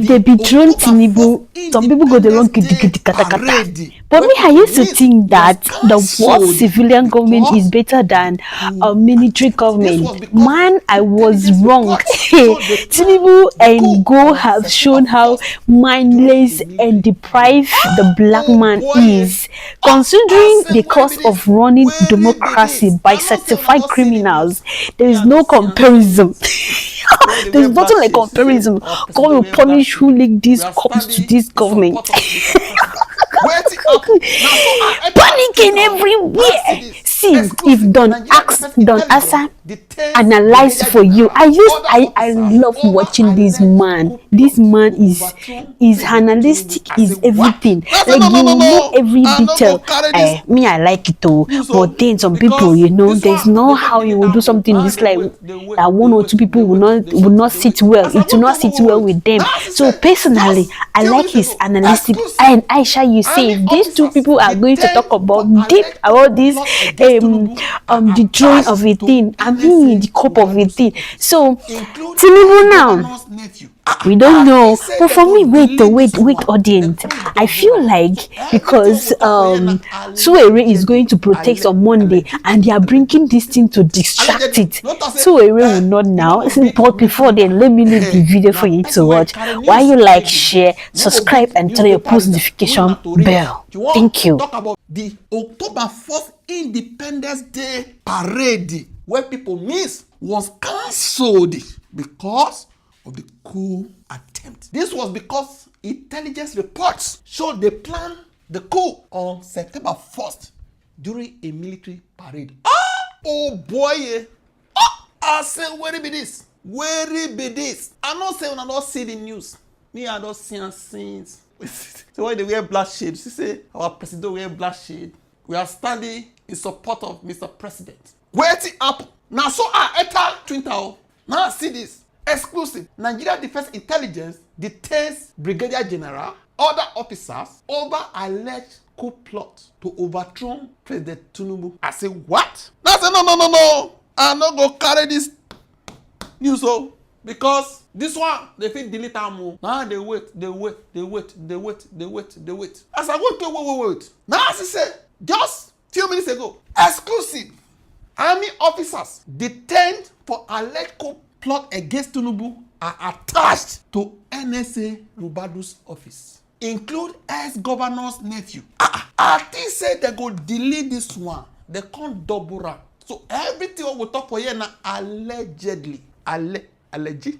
they betray Tinubu, some people go the wrong kata. But me, I used to think that the world civilian government is better than a military government. Man, I was wrong. Tinubu and Go have shown how mindless and deprived the black man is. Considering the cost of running democracy by certified criminals, there is no comparison. There's nothing like comparison. God will punish who leak these cops to this government. Panicking everywhere. See, if don't answer, analyze for you. I love watching this man. This man is analytic, is everything. Like you know every detail. Me, I like it too. But then some people, you know, there's no how you will do something this like that one or two people will not sit well. It will not sit well with them. So personally, I like his analytic. And Aisha, you say these two people are going to talk about deep about this the drawing of a thing. I mean the cup of a thing. So Tinubu now, we don't know. But for me, wait, audience. I feel like because Suere is going to protest on Monday and they are bringing this thing to distract it. Suere will not now. But before then, let me leave the video for you to watch. Why you like, share, subscribe, and turn your post notification bell. Thank you. Talk about the October 4th Independence Day parade where people miss was cancelled because of the coup attempt. This was because intelligence reports showed they planned the coup on September 1st during a military parade. Oh boy! I say, where be this? Where be this? I not say when I don't see the news. Me, I don't see scenes. So why they wear black shades? You say our president wear black shade. We are standing in support of Mr. President. Where it up? Now so I enter Twin Tower. Now see this. Exclusive. Nigeria Defense Intelligence detains Brigadier General, other officers over alleged coup plot to overthrow President Tinubu. I say, what? I say, no. I'm not going to carry this news, because this one, they fit delete am. Now they wait. As I wait. Now as I say, just few minutes ago, exclusive. Army officers detained for alleged coup plot against Tinubu are attached to NSA Rubadu's office. Include ex-governor's nephew. I think say they go delete this one. They can't double up. So everything we talk for here now allegedly. Allegedly.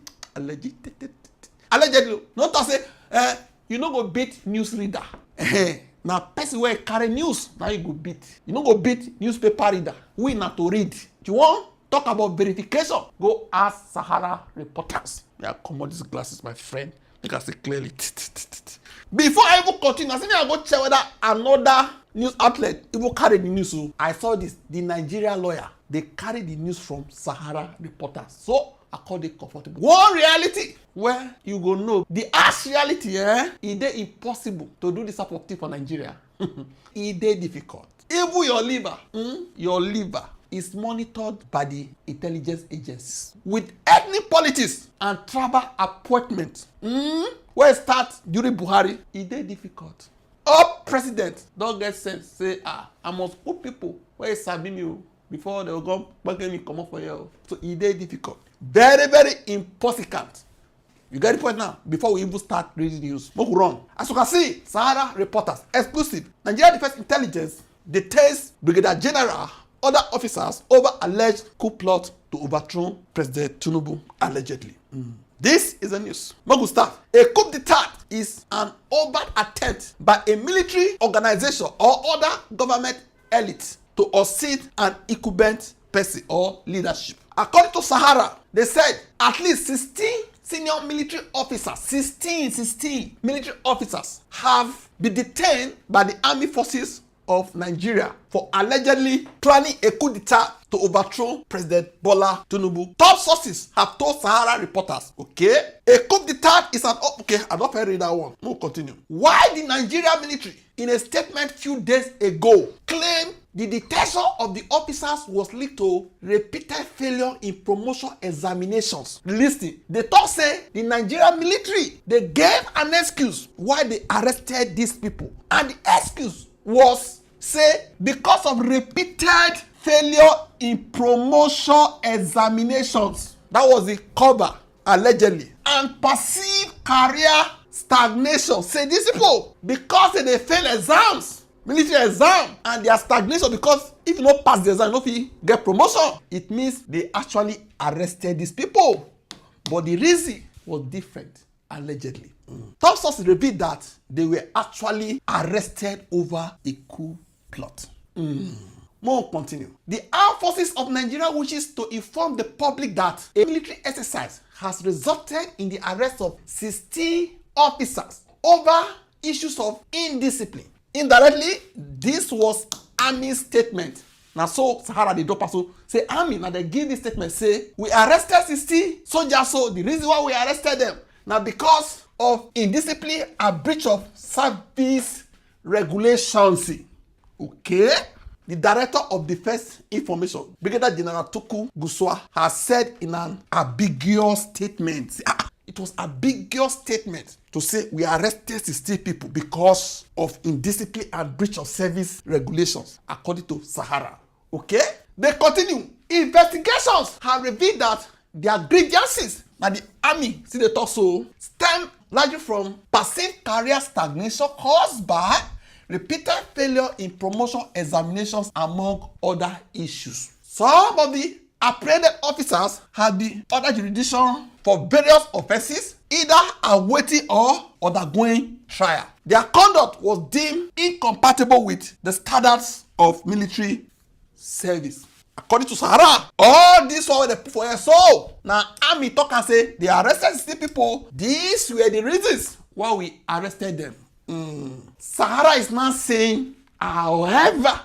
Not to say you no go beat news reader. Now person where carry news, now you go beat. You no go beat newspaper reader. We not to read. You want talk about verification? Go ask Sahara reporters. Yeah, come on, these glasses, my friend. You can see clearly. Before I even continue, I said I go check whether another news outlet even carry the news. I saw this. The Nigerian lawyer, they carry the news from Sahara reporters. So I call it comfortable. One reality where you go know the harsh reality, it is impossible to do this type of thing for Nigeria. It is difficult. Even your liver is monitored by the intelligence agencies with ethnic politics and tribal appointments. Where it starts during Buhari, it is difficult. All presidents don't get sense. Say, I must put people where it's sabi me before they will go back me come up for you. So it is difficult. Very, very important. You get the point now? Before we even start reading news, we run. As you can see, Sahara reporters, exclusive. Nigeria Defense Intelligence detains Brigadier General, other officers over alleged coup plot to overthrow President Tinubu allegedly. This is the news. Mogu staff. A coup d'etat is an overt attempt by a military organization or other government elite to unseat an incumbent person or leadership. According to Sahara, they said at least 16 senior military officers, 16 military officers have been detained by the army forces of Nigeria for allegedly planning a coup d'etat to overthrow President Bola Tinubu. Top sources have told Sahara reporters, a coup d'etat is an... I don't read that one. We'll continue. Why the Nigerian military, in a statement few days ago, claimed The detention of the officers was linked to repeated failure in promotion examinations. Listen, they talk say the Nigerian military, they gave an excuse why they arrested these people. And the excuse was, say, because of repeated failure in promotion examinations. That was the cover, allegedly. And perceived career stagnation. Say these people, because they fail exams, military exam, and they are stagnation because if you don't pass the exam, you don't get promotion. It means they actually arrested these people. But the reason was different, allegedly. Top sources revealed that they were actually arrested over a coup plot. More continue. The armed forces of Nigeria wishes to inform the public that a military exercise has resulted in the arrest of 16 officers over issues of indiscipline. Indirectly, this was Army statement. Now so Sahara the drop so say Army now they give this statement say we arrested 16 soldiers. So the reason why we arrested them now because of indiscipline and breach of service regulations. Okay. The Director of Defense Information, Brigadier General Tuku Guswa, has said in an ambiguous statement. It was an ambiguous statement to say we arrested 16 people because of indiscipline and breach of service regulations, according to Sahara. Okay? They continue. Investigations have revealed that their grievances that the army, see the talk so, stem largely from perceived career stagnation caused by repeated failure in promotion examinations, among other issues. Some of the apprehended officers had been ordered jurisdiction for various offenses, either awaiting or undergoing trial. Their conduct was deemed incompatible with the standards of military service. According to Sahara, all this one they put for your soul. Now, army talk and say they arrested 60 people. These were the reasons why we arrested them. Sahara is now saying, however,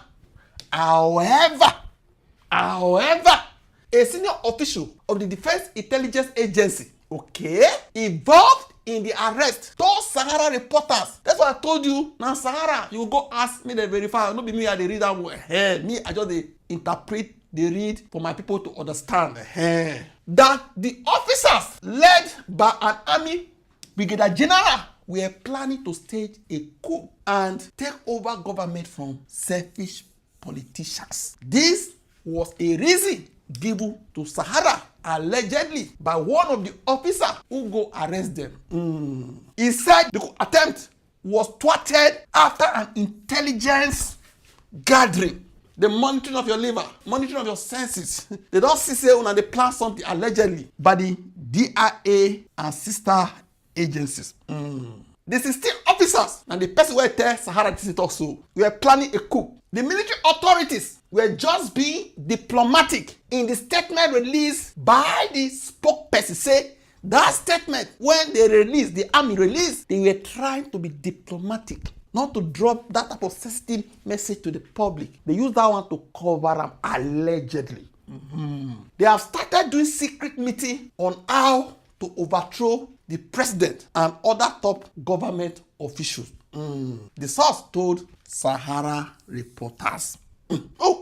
a senior official of the Defense Intelligence Agency, okay, involved in the arrest, told Sahara reporters. That's what I told you. Now, Sahara, you go ask me, they verify. Not be me, I the read that word. Me, I just interpret, they read for my people to understand. That the officers led by an army brigadier general were planning to stage a coup and take over government from selfish politicians. This was a reason given to Sahara, allegedly by one of the officers who go arrest them. He said the attempt was thwarted after an intelligence gathering. The monitoring of your liver, monitoring of your senses. They don't see say when they plan something allegedly by the DIA and sister agencies. The 16 officers and the person who tell Sahara this also were planning a coup. The military authorities were just being diplomatic in the statement released by the spokesperson. Say that statement when they released, the army released, they were trying to be diplomatic, not to drop that type of sensitive message to the public. They used that one to cover them allegedly. They have started doing secret meeting on how to overthrow the president and other top government officials. The source told Sahara reporters.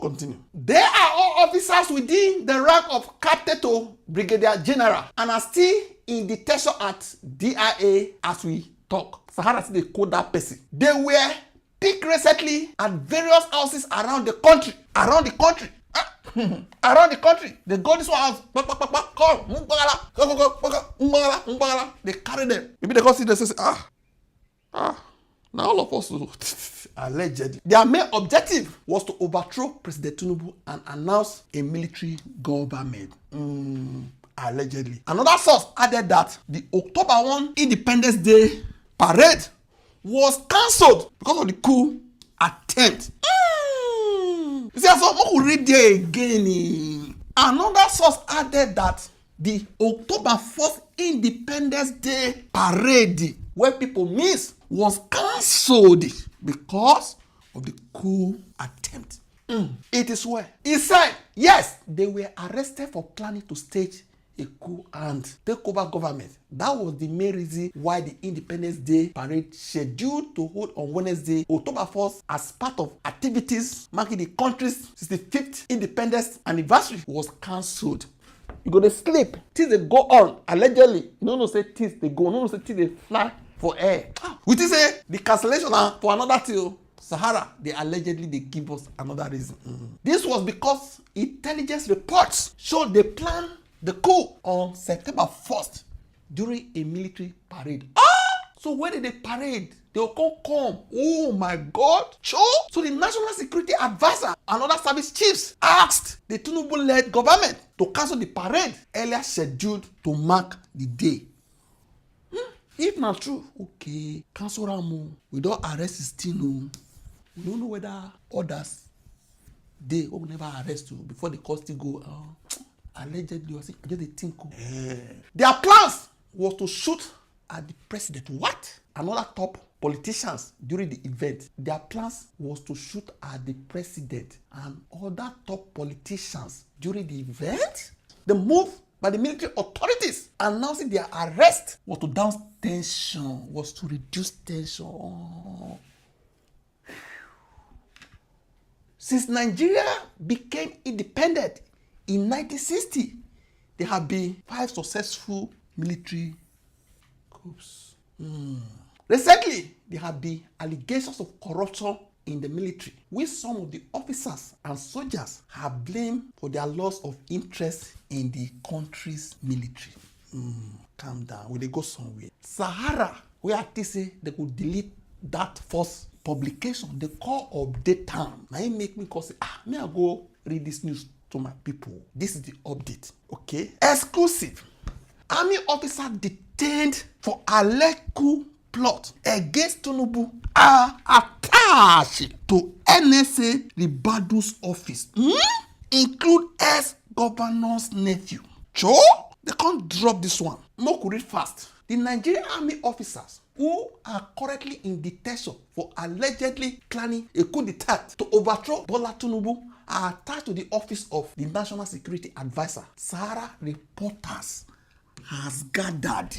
Continue. They are all officers within the rank of captain to brigadier general and are still in detention at DIA as we talk. Sahara said they called that person. They were picked recently at various houses around the country. Around the country. They go this one house. They carry them. Maybe they go see them say, now all of us allegedly. Their main objective was to overthrow President Tinubu and announce a military government. Allegedly. Another source added that the October 1 Independence Day parade was cancelled because of the coup attempt. You see, so we read there again. Another source added that the October 1st Independence Day parade, where people miss, was cancelled because of the coup attempt. It is where he said, yes, they were arrested for planning to stage a coup and take over government. That was the main reason why the Independence Day parade scheduled to hold on Wednesday, October 1st, as part of activities marking the country's 65th independence anniversary was cancelled. You go to sleep, things they go on, allegedly. You don't know say things they go, no say things they fly for air. We think say the cancellation for another thing. Sahara, they allegedly give us another reason. This was because intelligence reports showed they planned the coup on September 1st during a military parade. So when did they parade? They will come. Oh my God. Sure. So the National Security Advisor and other service chiefs asked the Tinubu-led government to cancel the parade earlier scheduled to mark the day. If not true, okay, cancel Ramu. We don't arrest his team. We don't know whether others they will never arrest you before the court still go. Allegedly, I just they think. Their plans was to shoot at the president. What? Another top politicians during the event. Their plans was to shoot at the president and other top politicians during the event. The move by the military authorities announcing their arrest was to douse tension, was to reduce tension. Since Nigeria became independent in 1960, there have been 5 successful military coups. Recently, there have been allegations of corruption in the military, which some of the officers and soldiers have blamed for their loss of interest in the country's military. Calm down, will they go somewhere? Sahara, where they say they could delete that first publication, they call update time. Now it make me call say, may I go read this news to my people. This is the update, okay? Exclusive. Army officer detained for alleged coup plot against Tinubu are attached to NSA Ribadu's office. Include ex-governor's nephew. Sure? They can't drop this one. More could read fast. The Nigerian army officers who are currently in detention for allegedly planning a coup d'etat to overthrow Bola Tinubu are attached to the office of the National Security Advisor. Sahara reporters has gathered.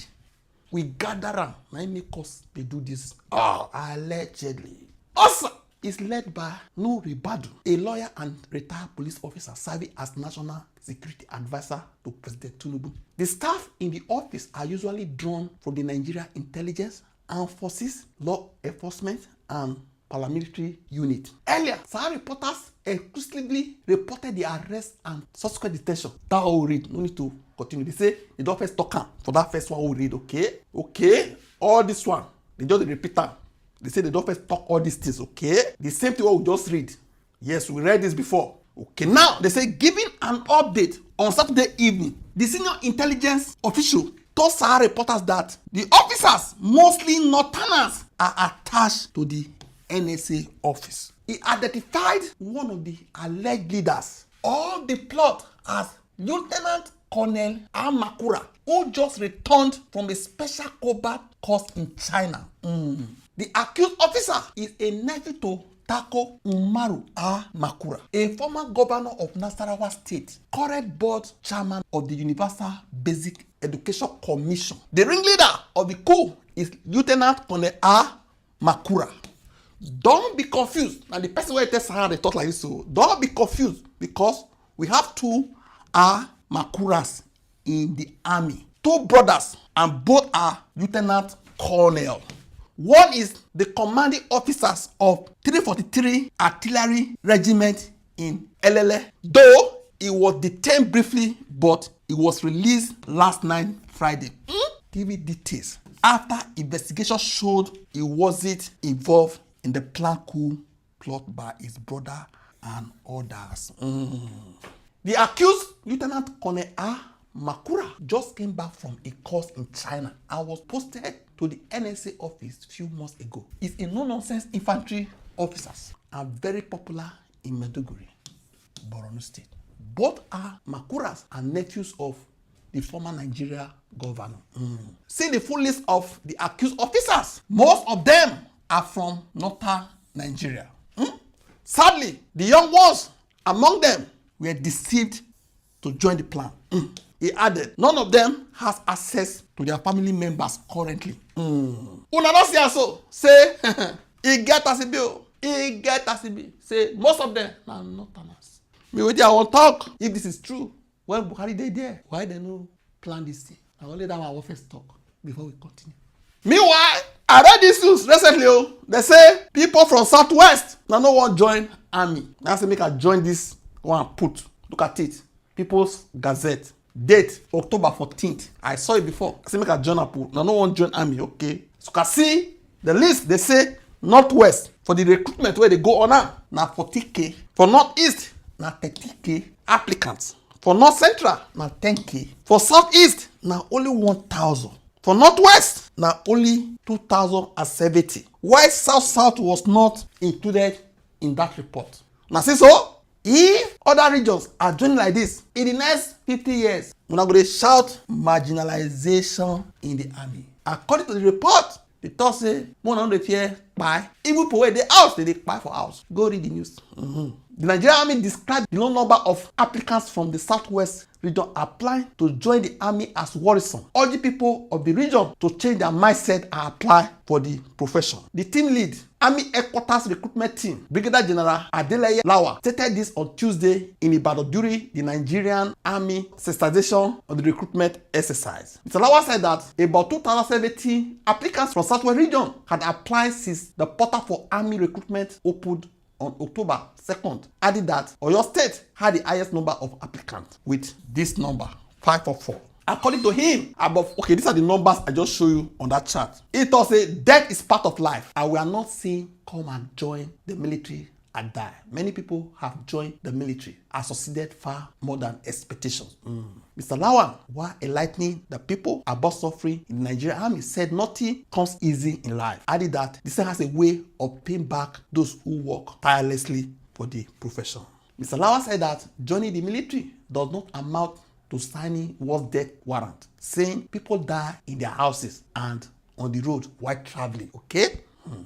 We gather around. Now make us they do this. Allegedly. Also, is led by Nuhu Ribadu, a lawyer and retired police officer serving as National Security Advisor to President Tinubu. The staff in the office are usually drawn from the Nigeria Intelligence, Armed Forces, Law Enforcement, and Paramilitary Unit. Earlier, Sahara reporters exclusively reported the arrest and subsequent detention. That will read. No need to continue. They say they don't first talk for that first one. We read. Okay. All this one they just repeat them. They say they don't first talk all these things. Okay. The same thing we just read. Yes, we read this before. Okay. Now they say giving an update on Saturday evening, the senior intelligence official told Sahara reporters that the officers, mostly Northerners, are attached to the NSA office. He identified one of the alleged leaders of the plot as Lieutenant Colonel Amakura, who just returned from a special combat course in China. The accused officer is a nephew to Tako Umaru Makura, a former governor of Nasarawa State, current board chairman of the Universal Basic Education Commission. The ringleader of the coup is Lieutenant Colonel Makura. Don't be confused. Now the person where tells Sahara they talk like this, so don't be confused because we have 2 Makuras in the army. 2 brothers and both are Lieutenant Colonel. One is the commanding officers of 343 Artillery Regiment in Elele. Though he was detained briefly, but he was released last night, Friday. TV details. After investigation showed he wasn't involved in the planned coup plot by his brother and others. The accused, Lieutenant Colonel Makura, just came back from a course in China and was posted to the NSA office a few months ago. He's a no-nonsense infantry officer and very popular in Maiduguri, Borno State. Both are Makuras and nephews of the former Nigeria governor. See the full list of the accused officers. Most of them are from northern Nigeria. Sadly, the young ones among them were deceived to join the plan. He added, none of them has access to their family members currently. Una don't see so. Say, he get as it be. He get as it be. Say, most of them are northerners. Me with you, I want talk. If this is true, when Buhari they there, why they no plan this thing? I only that one first talk before we continue. Meanwhile, I read this news recently. They say people from Southwest now no one join army. Now say make I join this one put. Look at it. People's Gazette. Date October 14th. I saw it before. I say make I join put. Now no one join army. Okay. So you can see the list. They say Northwest for the recruitment where they go on now 40K. For Northeast now 30K applicants. For North Central now 10K. For Southeast now only 1,000. For Northwest, now only 2,070. Why South was not included in that report? Now see so, if other regions are doing like this in the next 50 years, we're not going to shout marginalization in the army. According to the report, the talk say 100 here buy. Even for where they house, they buy for house. Go read the news. The Nigerian army described the low number of applicants from the Southwest region applying to join the army as worrisome, urging people of the region to change their mindset and apply for the profession. The team lead, Army Headquarters Recruitment Team, Brigadier General Adeleye Lawa, stated this on Tuesday in Ibadan during the Nigerian Army sensitization of the recruitment exercise. Mr. Lawa said that about 2,070 applicants from Southwest region had applied since the portal for army recruitment opened on October 2nd, added that Oyo State had the highest number of applicants with this number, 544. According to him, these are the numbers I just show you on that chart. It also say death is part of life, and we are not saying come and join the military and die. Many people have joined the military and succeeded far more than expectations. Mr. Lawan, while enlightening the people about suffering in the Nigerian army, said nothing comes easy in life. Added that this has a way of paying back those who work tirelessly for the profession. Mr. Lawan said that joining the military does not amount to signing war death warrant, saying people die in their houses and on the road while traveling. Okay.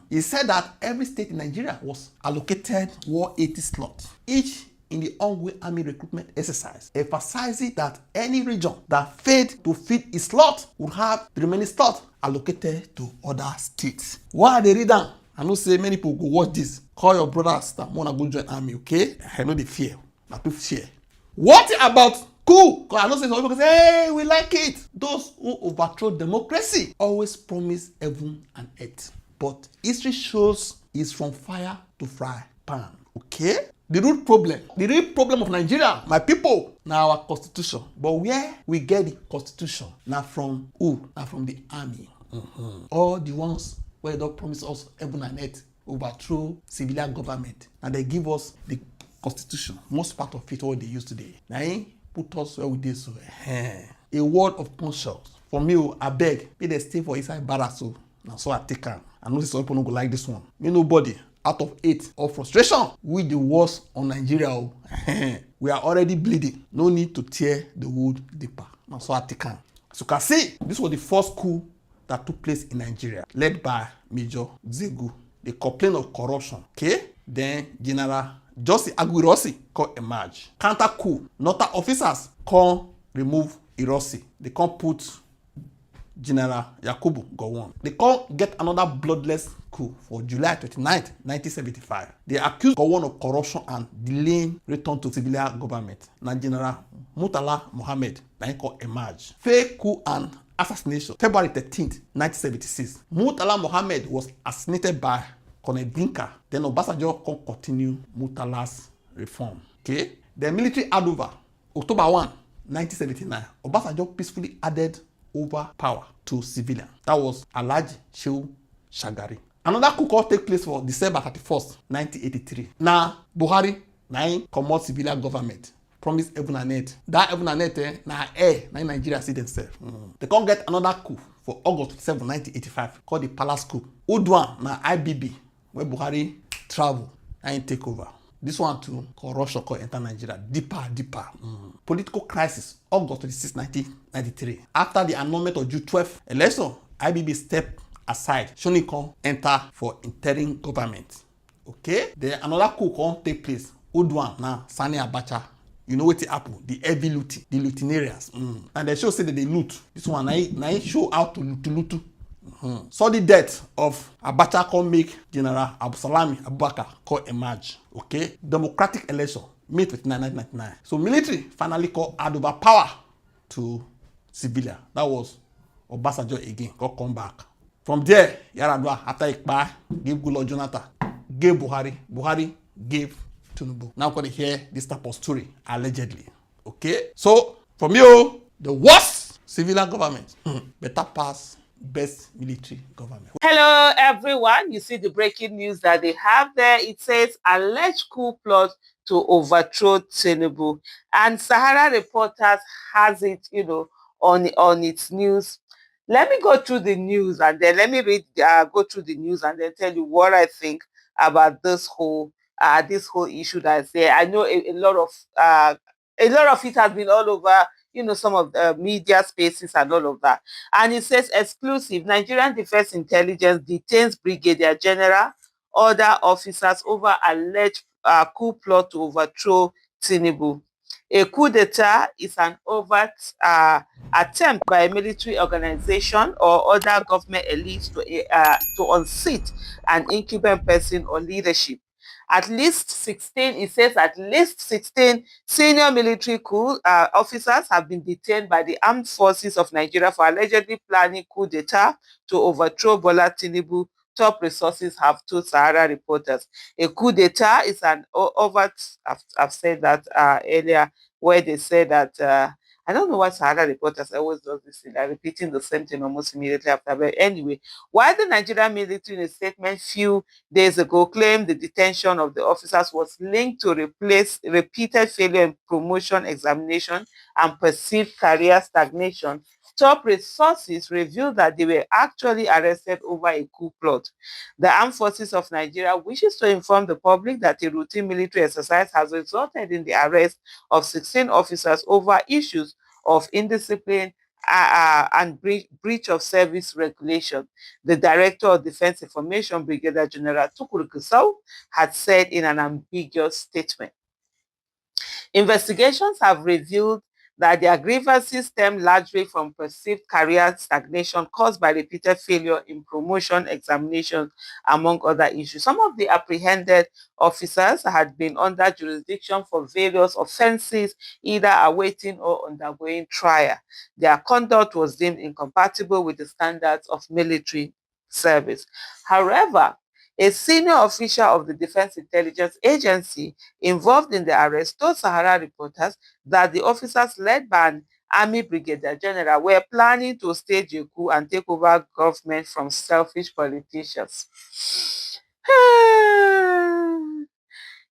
He said that every state in Nigeria was allocated 180 slots, each in the ongoing army recruitment exercise, emphasizing that any region that failed to fill its slot would have the remaining slot allocated to other states. Why they read down? I know say many people go watch this. Call your brothers that wanna go join army, okay? I know they fear. Na people fear. What about Coup? Because I know say some people say, hey, we like it. Those who overthrow democracy always promise heaven and earth. But history shows it's from fire to fry pan. Okay? The real problem of Nigeria, my people, now our constitution. But where we get the constitution? Now from who? Now from the army. All the ones where they promise us heaven and earth, overthrow civilian government, and they give us the constitution. Most part of it what they use today. Now put us where we did so. A word of conscience. For me, I beg, may they stay for inside barracks. So now so I take am. I know some people don't go like this one. Me nobody out of 8 of frustration with the wars on Nigeria. We are already bleeding. No need to tear the wood deeper. Now so I take am. As you can see, this was the first coup that took place in Nigeria, led by Major Zegu. They complained of corruption. Okay? Then General Josi Aguirosi come emerge. Counter coup. Northern officers come remove Irosi. They come put General Yakubu Gowon. They can't get another bloodless coup for July 29th, 1975. They accused Gowon of corruption and delaying return to civilian government. Now General Murtala Mohammed then emerge. Fake coup and assassination. February 13th, 1976. Murtala Mohammed was assassinated by Colonel Dinka. Then Obasanjo can continue Murtala's reform. Okay? The military handover. October 1, 1979. Obasanjo peacefully added over power to civilian. That was Alhaji Shehu Shagari. Another coup will take place for December 31st, 1983. Now, Buhari, now comot civilian government. Promise heaven and earth. That heaven and earth, now air, now Nigeria see themselves. They can't get another coup for August 7, 1985, called the Palace Coup. Udwan, now IBB, where Buhari travel and take over. This one too, corruption could enter Nigeria deeper. Political crisis, August 26, 1993. After the annulment of June 12 election, IBB stepped aside. Shonikon enter for interim government. Okay? Then another coup can take place. Udwan now Sani Abacha you know what happen? The heavy looting, the lootinarians. And they show say that they loot. This one, I show how to loot. So the death of Abacha come make General Absalami Abubakar call emerge. Okay, democratic election May 29, 1999. So military finally call hand over power to civilian. That was Obasanjo again. Come back. From there, Yaradua after Ikpa gave Goodluck Jonathan, gave Buhari. Buhari gave Tinubu. Now we're going to hear this type of story allegedly. Okay, so from you, the worst civilian government better pass best military government. Hello, everyone. You see the breaking news that they have there. It says alleged coup plot to overthrow Tinubu, and Sahara Reporters has it, on its news. Let me go through the news and then let me go through the news and then tell you what I think about this whole issue that's there. I know a lot of it has been all over, some of the media spaces and all of that. And it says exclusive, Nigerian Defense Intelligence detains Brigadier General, other officers over alleged coup plot to overthrow Tinubu. A coup d'etat is an overt attempt by a military organization or other government elites to unseat an incumbent person or leadership. At least 16, it says at least 16 senior military coup officers have been detained by the armed forces of Nigeria for allegedly planning coup d'etat to overthrow Bola Tinubu, top resources have told Sahara Reporters. A coup d'etat is an overt, I've said that earlier, where they say that I don't know why Sahara Reporters always does this thing. They're repeating the same thing almost immediately after. But anyway, why the Nigerian military in a statement few days ago claimed the detention of the officers was linked to repeated failure in promotion examination and perceived career stagnation, top resources revealed that they were actually arrested over a coup plot. The Armed Forces of Nigeria wishes to inform the public that a routine military exercise has resulted in the arrest of 16 officers over issues of indiscipline and breach of service regulation. The Director of Defense Information, Brigadier General Tukur Gusau, had said in an ambiguous statement. Investigations have revealed that their grievances stem largely from perceived career stagnation caused by repeated failure in promotion examinations, among other issues. Some of the apprehended officers had been under jurisdiction for various offenses, either awaiting or undergoing trial. Their conduct was deemed incompatible with the standards of military service. However, a senior official of the Defense Intelligence Agency involved in the arrest told Sahara Reporters that the officers led by an Army Brigadier General were planning to stage a coup and take over government from selfish politicians.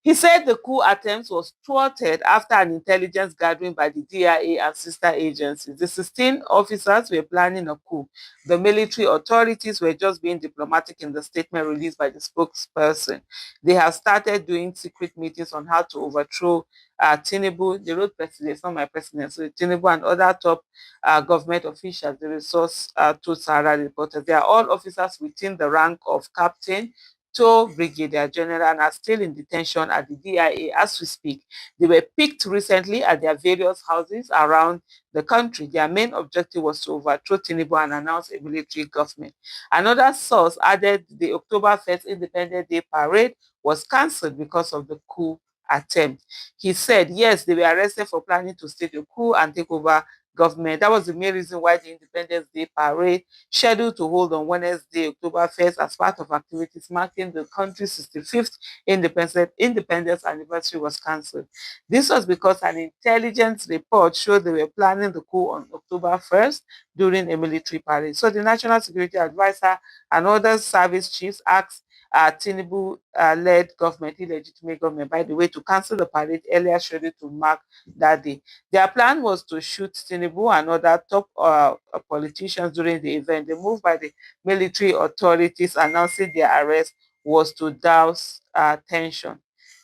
He said the coup attempt was thwarted after an intelligence gathering by the DIA and sister agencies. The 16 officers were planning a coup. The military authorities were just being diplomatic in the statement released by the spokesperson. They have started doing secret meetings on how to overthrow Tinubu, the road president, it's not my president, so Tinubu and other top government officials, the resource to Sahara Reporters. They are all officers within the rank of captain to Brigadier General and are still in detention at the DIA as we speak. They were picked recently at their various houses around the country. Their main objective was to overthrow Tinubu and announce a military government. Another source added the October 1st Independence Day parade was cancelled because of the coup attempt. He said, yes, they were arrested for planning to stage a coup and take over government. That was the main reason why the Independence Day parade, scheduled to hold on Wednesday, October 1st, as part of activities marking the country's 65th independence anniversary, was cancelled. This was because an intelligence report showed they were planning the coup on October 1st during a military parade. So the National Security Advisor and other service chiefs asked Tinubu-led government, illegitimate government, by the way, to cancel the parade earlier scheduled to mark that day. Their plan was to shoot Tinubu and other top politicians during the event. The move by the military authorities announcing their arrest was to douse tension.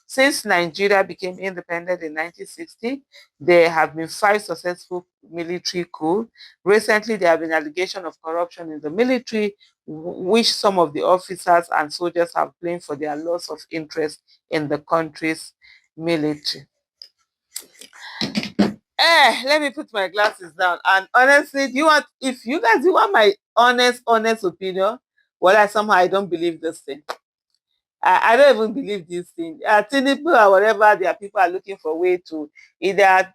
Since Nigeria became independent in 1960, there have been 5 successful military coups. Recently, there have been allegations of corruption in the military, which some of the officers and soldiers have blamed for their loss of interest in the country's military. Let me put my glasses down. And honestly, if you guys want my honest opinion, well, somehow I don't believe this thing. I don't even believe this thing. Tinubu or whatever, there are people are looking for a way to either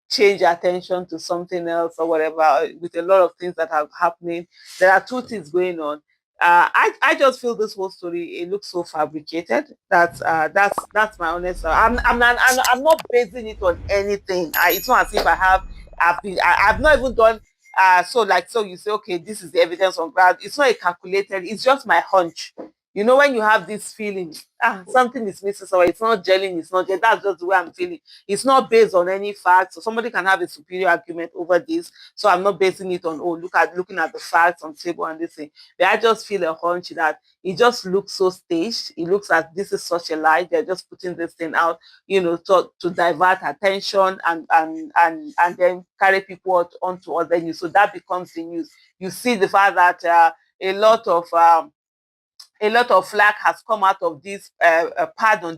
change attention to something else or whatever, with a lot of things that are happening. There are two things going on. I just feel this whole story, it looks so fabricated. That's my honest. I'm not basing it on anything. It's not as if I've not even done so you say, okay, this is the evidence on ground. It's not a calculated, it's just my hunch. You know, when you have this feeling, something is missing somewhere, it's not gelling, it's not gelling, that's just the way I'm feeling. It's not based on any facts. So somebody can have a superior argument over this. So I'm not basing it on, looking at the facts on table and this thing. But I just feel a hunch that it just looks so staged. It looks like this is such a lie. They're just putting this thing out, to divert attention and then carry people onto other news. So that becomes the news. You see the fact that a lot of flack has come out of this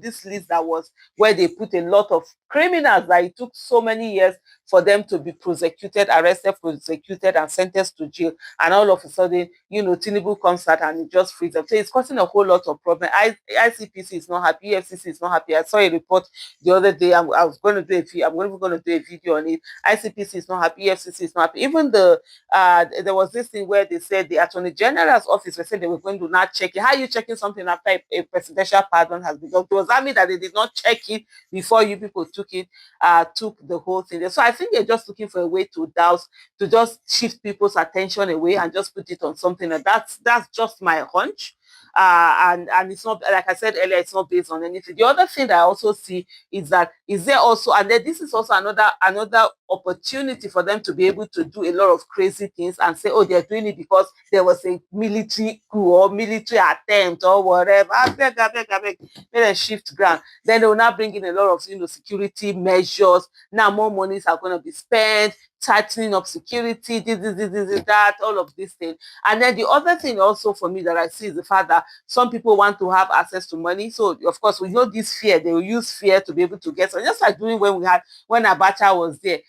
this list that was where they put a lot of criminals that it took so many years for them to be arrested, prosecuted, and sentenced to jail. And all of a sudden, Tinubu comes out and it just frees them. So it's causing a whole lot of problem. ICPC is not happy, EFCC is not happy. I saw a report the other day. I'm going to do a video on it. ICPC is not happy, EFCC is not happy. Even there was this thing where they said the Attorney General's office, they said they were going to not check it. How are you checking something after a presidential pardon has been done? It was that mean that they did not check it before you people took the whole thing. So I think they're just looking for a way to just shift people's attention away and just put it on something. And that's just my hunch. And it's not, like I said earlier, it's not based on anything. The other thing that I also see is that and then this is also another opportunity for them to be able to do a lot of crazy things and say, oh, they're doing it because there was a military coup or military attempt or whatever. I beg, let them shift ground. Then they will now bring in a lot of security measures. Now more monies are going to be spent, tightening up security, this, that, all of these things. And then the other thing also for me that I see is the fact that some people want to have access to money. So of course we know this fear, they will use fear to be able to get. So just like doing when Abacha was there,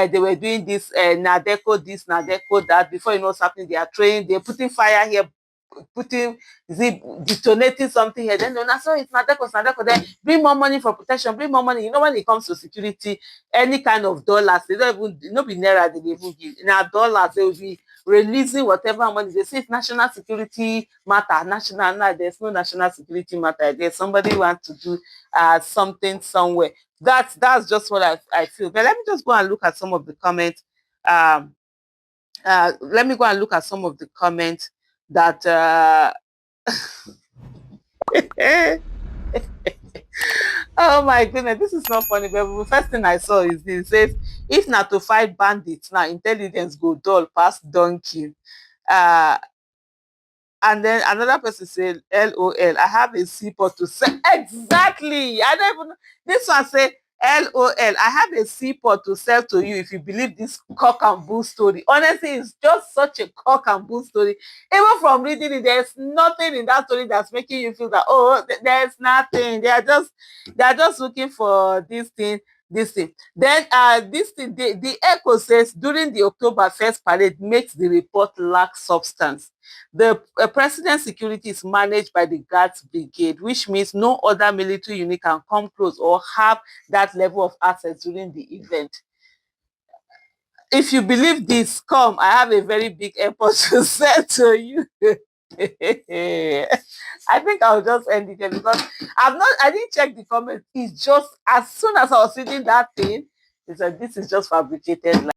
they were doing this Nadeco this, Nadeco that. Before you know what's happening, they are training, they're putting fire here, detonating something here. Then so it's Nadeco. Then bring more money for protection, bring more money. When it comes to security, any kind of dollars, they don't even be naira, they even give. Now dollars, they will be releasing whatever money. They say it's national security matter. There's no national security matter. There's somebody wants to do something somewhere. That's just what I feel. But let me just go and look at some of the comments. Let me go and look at some of the comments that oh my goodness, this is not funny, but the first thing I saw is this. It says, if not to fight bandits now, intelligence go dull past donkey. And then another person said, LOL, I have a seaport to sell. Exactly. I don't even, this one said, LOL, I have a seaport to sell to you if you believe this cock and bull story. Honestly, it's just such a cock and bull story. Even from reading it, there's nothing in that story that's making you feel that, oh, there's nothing. They are just looking for this thing. Then this thing, the Echo says, during the October 1st parade makes the report lack substance. The president's security is managed by the Guards Brigade, which means no other military unit can come close or have that level of access during the event. If you believe this, come, I have a very big airport to sell to you. I think I'll just end it here because I didn't check the comments. It's just, as soon as I was reading that thing, it's like, this is just fabricated.